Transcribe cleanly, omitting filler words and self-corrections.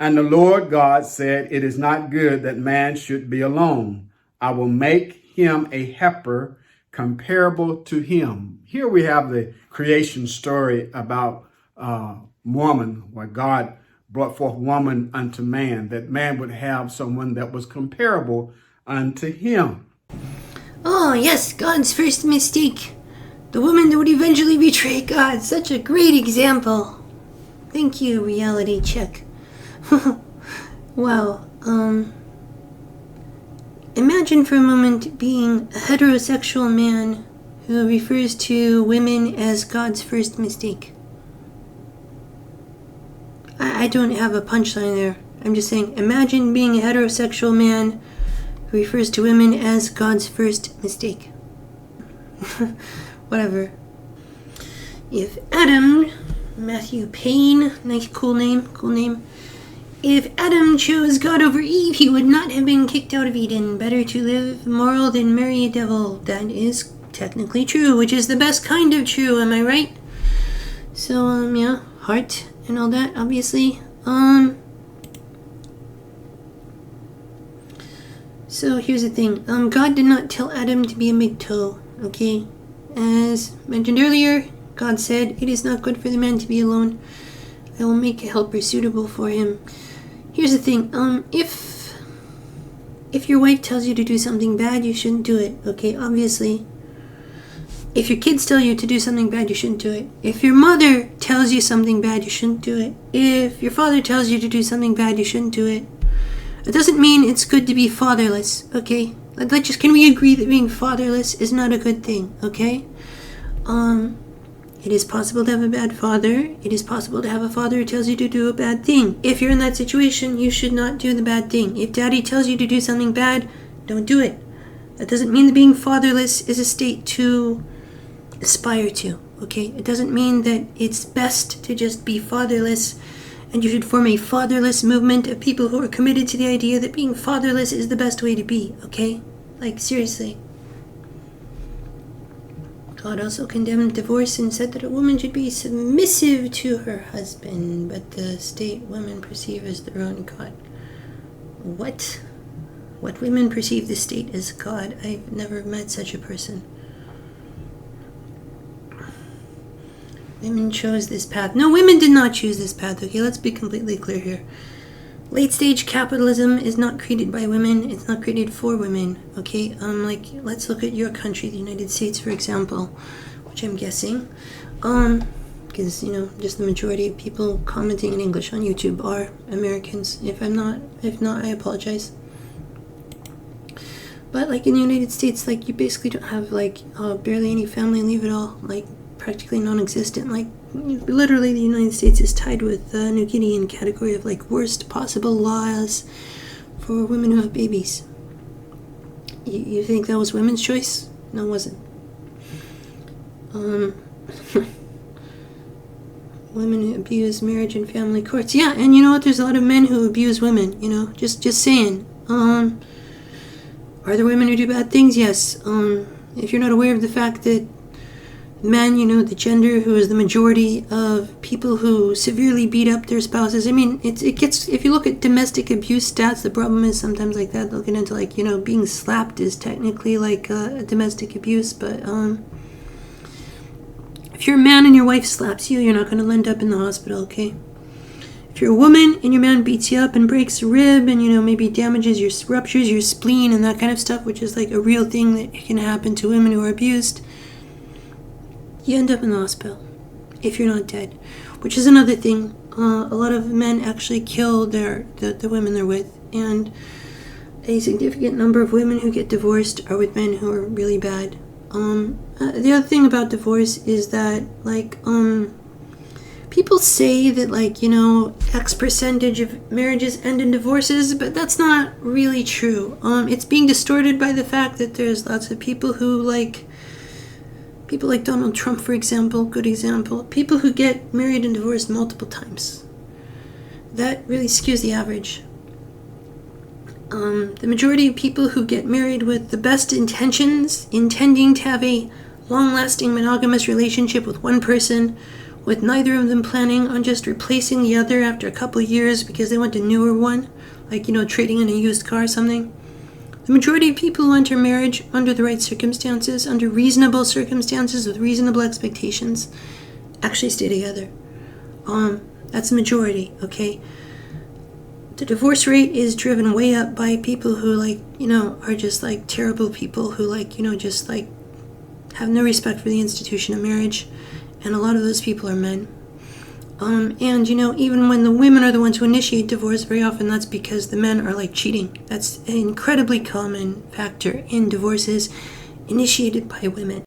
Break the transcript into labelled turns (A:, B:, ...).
A: And the Lord God said, it is not good that man should be alone. I will make him a helper comparable to him. Here we have the creation story about woman, where God brought forth woman unto man, that man would have someone that was comparable unto him.
B: Oh, yes, God's first mistake. The woman that would eventually betray God. Such a great example. Thank you, reality check. Wow. Imagine for a moment being a heterosexual man who refers to women as God's first mistake. I don't have a punchline there. I'm just saying, imagine being a heterosexual man who refers to women as God's first mistake. Whatever. If Adam, Matthew Payne, nice cool name. If Adam chose God over Eve, he would not have been kicked out of Eden. Better to live moral than marry a devil. That is technically true, which is the best kind of true, am I right? So, yeah, heart and all that, obviously. So here's the thing. God did not tell Adam to be a MGTOW, okay? As mentioned earlier, God said, it is not good for the man to be alone. I will make a helper suitable for him. Here's the thing. If your wife tells you to do something bad, you shouldn't do it, okay? Obviously. If your kids tell you to do something bad, you shouldn't do it. If your mother tells you something bad, you shouldn't do it. If your father tells you to do something bad, you shouldn't do it. It doesn't mean it's good to be fatherless, okay? Can we agree that being fatherless is not a good thing, okay? It is possible to have a bad father. It is possible to have a father who tells you to do a bad thing. If you're in that situation, you should not do the bad thing. If daddy tells you to do something bad, don't do it. That doesn't mean that being fatherless is a state to aspire to, okay? It doesn't mean that it's best to just be fatherless, and you should form a fatherless movement of people who are committed to the idea that being fatherless is the best way to be, okay? Like, seriously. God also condemned divorce and said that a woman should be submissive to her husband, but the state women perceive as their own God. What? What women perceive the state as God? I've never met such a person. Women chose this path. No, women did not choose this path, okay? Let's be completely clear here. Late-stage capitalism is not created by women. It's not created for women, okay? Let's look at your country, the United States, for example, which I'm guessing. Because, just the majority of people commenting in English on YouTube are Americans. If not, I apologize. But, in the United States, you basically don't have, barely any family leave at all. Practically non-existent. Literally the United States is tied with New Guinea in category of worst possible laws for women who have babies. You think that was women's choice? No, it wasn't. Women who abuse marriage and family courts. Yeah, and you know what? There's a lot of men who abuse women, just saying. Are there women who do bad things? Yes. If you're not aware of the fact that men, the gender who is the majority of people who severely beat up their spouses. I mean, it gets, if you look at domestic abuse stats, the problem is sometimes that they'll get into being slapped is technically a domestic abuse, but if you're a man and your wife slaps you, you're not going to end up in the hospital, okay? If you're a woman and your man beats you up and breaks a rib and, maybe ruptures your spleen and that kind of stuff, which is a real thing that can happen to women who are abused, you end up in the hospital if you're not dead, which is another thing. A lot of men actually kill the women they're with, and a significant number of women who get divorced are with men who are really bad. The other thing about divorce is that, people say that, X percentage of marriages end in divorces, but that's not really true. It's being distorted by the fact that there's lots of people who, people like Donald Trump, for example, good example. People who get married and divorced multiple times. That really skews the average. The majority of people who get married with the best intentions, intending to have a long-lasting monogamous relationship with one person, with neither of them planning on just replacing the other after a couple of years because they want a newer one, like, trading in a used car or something. The majority of people who enter marriage under the right circumstances, under reasonable circumstances with reasonable expectations, actually stay together. That's the majority, okay? The divorce rate is driven way up by people who, are just, terrible people who, just, have no respect for the institution of marriage. And a lot of those people are men. And, even when the women are the ones who initiate divorce, very often that's because the men are, cheating. That's an incredibly common factor in divorces initiated by women.